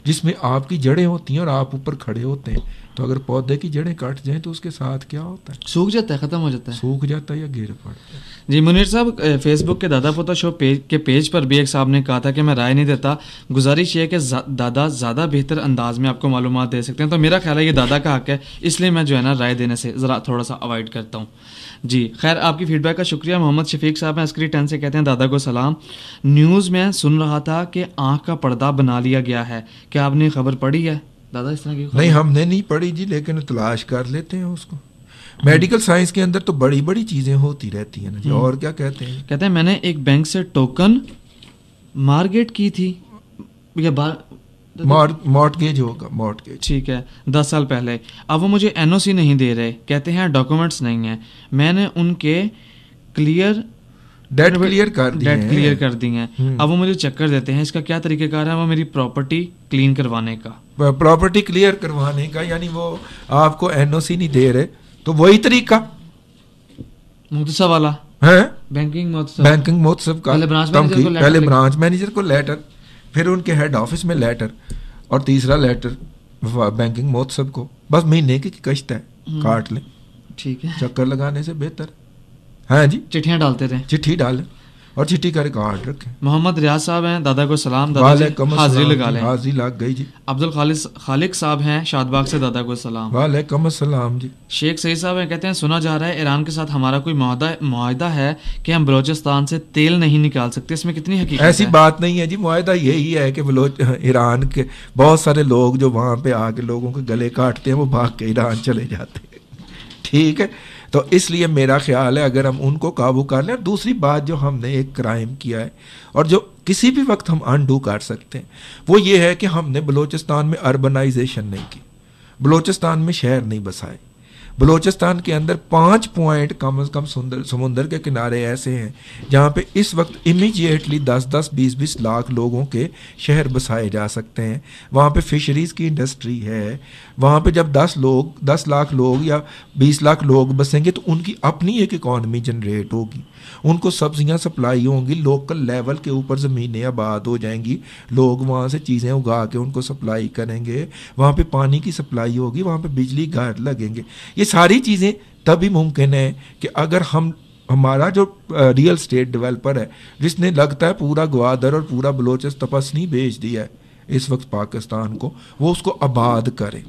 جس میں آپ کی جڑیں ہوتی ہیں اور آپ اوپر کھڑے ہوتے ہیں. تو اگر پودے کی جڑیں کٹ جائیں تو اس کے ساتھ کیا ہوتا ہے؟ سوکھ جاتا ہے, ختم ہو جاتا ہے, سوکھ جاتا ہے یا گر پڑتا ہے. جی منیر صاحب, فیس بک کے دادا پوتا شو کے پیج پر بھی ایک صاحب نے کہا تھا کہ میں رائے نہیں دیتا, گزارش یہ ہے کہ دادا زیادہ بہتر انداز میں آپ کو معلومات دے سکتے ہیں. تو میرا خیال ہے یہ دادا کا حق ہے, اس لیے میں جو ہے نا رائے دینے سے ذرا تھوڑا سا اوائڈ کرتا ہوں. جی خیر, آپ کی فیڈ بیک کا شکریہ. محمد شفیق صاحب ہیں عسکری 10 سے, کہتے ہیں دادا کو سلام. نیوز میں سن رہا تھا کہ آنکھ کا پردہ بنا لیا گیا ہے, کیا آپ نے خبر پڑھی ہے دادا اس طرح کی؟ نہیں, ہم نے نہیں پڑھی جی, لیکن تلاش کر لیتے ہیں اس کو. میڈیکل سائنس کے اندر تو بڑی بڑی چیزیں ہوتی رہتی ہیں نا جی. اور کیا کہتے ہیں؟ کہتے ہیں میں نے ایک بینک سے ٹوکن مارگیٹ کی تھی, مارٹگیج ہوگا, مارٹگیج, ٹھیک ہے, 10 سال پہلے. اب وہ مجھے این او سی نہیں دے رہے, کہتے ہیں ڈاکومنٹس نہیں ہیں. میں نے ان کے ڈیٹ کلیئر کر دی ہیں. اب وہ مجھے چکر دیتے ہیں. اس کا کیا طریقہ کار ہے وہ میری پراپرٹی کلین کروانے کا؟ پراپرٹی کلیئر کروانے کا یعنی وہ آپ کو این او سی نہیں دے رہے, تو وہی طریقہ مختصر والا ہے, بینکنگ مہتسب کا. پہلے برانچ مینیجر کو لیٹر, پھر ان کے ہیڈ آفس میں لیٹر, اور تیسرا لیٹر بینکنگ مہتسب کو. بس مہینے کی قسط ہے, کاٹ لیں. ٹھیک ہے, چکر لگانے سے بہتر. ہاں جی, چٹھیاں ڈالتے رہے, چٹھی ڈالیں اور چٹھی کا ریکارڈ رکھیں. محمد ریاض صاحب ہیں, دادا کو سلام. دادا جی حاضری لگا لیں. حاضری لگ گئی جی. عبد خالق صاحب ہیں شاد باغ سے, دادا کو سلام. وعلیکم السلام جی. شیخ سعید صاحب ہیں, کہتے ہیں سنا جا رہا ہے ایران کے ساتھ ہمارا کوئی معاہدہ ہے کہ ہم بلوچستان سے تیل نہیں نکال سکتے, اس میں کتنی حقیقت ہے؟ ایسی بات نہیں ہے جی. معاہدہ یہی ہے کہ ایران کے بہت سارے لوگ جو وہاں پہ آ کے لوگوں کے گلے کاٹتے ہیں وہ بھاگ کے ایران چلے جاتے ہیں. ٹھیک ہے, تو اس لیے میرا خیال ہے اگر ہم ان کو قابو کر لیں. اور دوسری بات جو ہم نے ایک کرائم کیا ہے اور جو کسی بھی وقت ہم انڈو کر سکتے ہیں وہ یہ ہے کہ ہم نے بلوچستان میں اربنائزیشن نہیں کی, بلوچستان میں شہر نہیں بسائے. بلوچستان کے اندر 5 پوائنٹ کم از کم سمندر کے کنارے ایسے ہیں جہاں پہ اس وقت امیجیٹلی 10-10 20-20 لاکھ لوگوں کے شہر بسائے جا سکتے ہیں. وہاں پہ فشریز کی انڈسٹری ہے. وہاں پہ جب 10 لاکھ لوگ یا 20 لاکھ لوگ بسیں گے تو ان کی اپنی ایک اکانومی جنریٹ ہوگی, ان کو سبزیاں سپلائی ہوں گی, لوکل لیول کے اوپر زمینیں آباد ہو جائیں گی, لوگ وہاں سے چیزیں اگا کے ان کو سپلائی کریں گے, وہاں پہ پانی کی سپلائی ہوگی, وہاں پہ بجلی گھر لگیں گے. یہ ساری چیزیں تبھی ممکن ہے کہ اگر ہمارا جو ریئل اسٹیٹ ڈیولپر ہے جس نے لگتا ہے پورا گوادر اور پورا بلوچستان بھیج دیا ہے اس وقت پاکستان کو, وہ اس کو آباد کرے.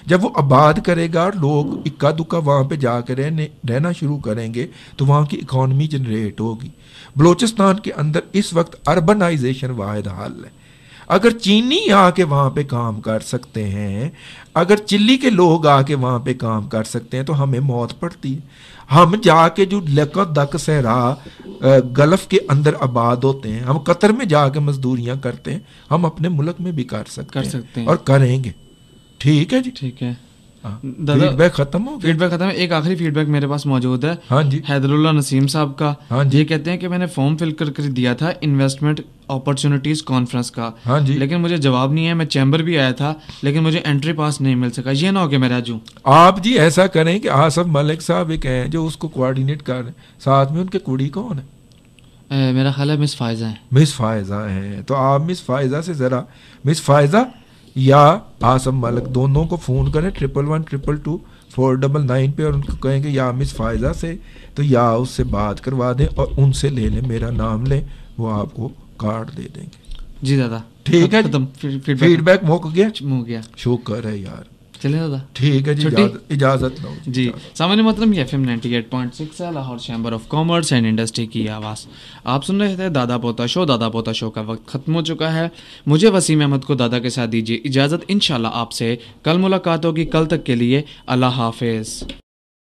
جب وہ آباد کرے گا اور لوگ اکا دکا وہاں پہ جا کے رہنا شروع کریں گے تو وہاں کی اکانومی جنریٹ ہوگی. بلوچستان کے اندر اس وقت اربنائزیشن واحد حل ہے. اگر چینی آ کے وہاں پہ کام کر سکتے ہیں, اگر چلی کے لوگ آ کے وہاں پہ کام کر سکتے ہیں تو ہمیں موت پڑتی ہے. ہم جا کے جو لقت دک صحرا گلف کے اندر آباد ہوتے ہیں, ہم قطر میں جا کے مزدوریاں کرتے ہیں, ہم اپنے ملک میں بھی کر سکتے ہیں اور کریں گے. ٹھیک ہے جی, ٹھیک ہے. فیڈ بیک ختم ہو گیا. ایک آخری فیڈ بیک میرے پاس موجود ہے. ہاں جی, حیدر اللہ نسیم صاحب کا. ہاں جی, یہ کہتے ہیں کہ میں نے فارم فل کر دیا تھا انویسٹمنٹ اپرچونٹیز کانفرنس کا. ہاں جی, لیکن مجھے جواب نہیں ہے. میں چیمبر بھی آیا تھا لیکن مجھے انٹری پاس نہیں مل سکا. یہ نہ ہو کہ میں رہ جوں. آپ جی ایسا کریں کہ آصف ملک صاحب ایک ہیں جو اس کو کوآرڈینیٹ کر رہے ہیں, ساتھ میں ان کے کڑی کون ہے؟ میرا خیال ہے مس فائزہ ہیں. مس فائزہ ہیں. تو آپ مس فائزہ سے ذرا مس فائزہ یا آصف ملک دونوں کو فون کریں 111222 پہ اور ان کو کہیں کہ یا مس فائزہ سے تو یا اس سے بات کروا دیں اور ان سے لے لیں, میرا نام لیں, وہ آپ کو کارڈ دے دیں گے. جی دادا ٹھیک ہے. فیڈ بیک مک گیا. شکر ہے یار. چلیں دادا, ٹھیک ہے جی, اجازت لو جی. سامعین محترم, یہ FM 98.6 ہے Lahore chamber of commerce and industry کی آواز. آپ سن رہے تھے دادا پوتا شو. دادا پوتا شو کا وقت ختم ہو چکا ہے. مجھے وسیم احمد کو دادا کے ساتھ دیجیے اجازت. انشاءاللہ آپ سے کل ملاقات ہوگی. کل تک کے لیے اللہ حافظ.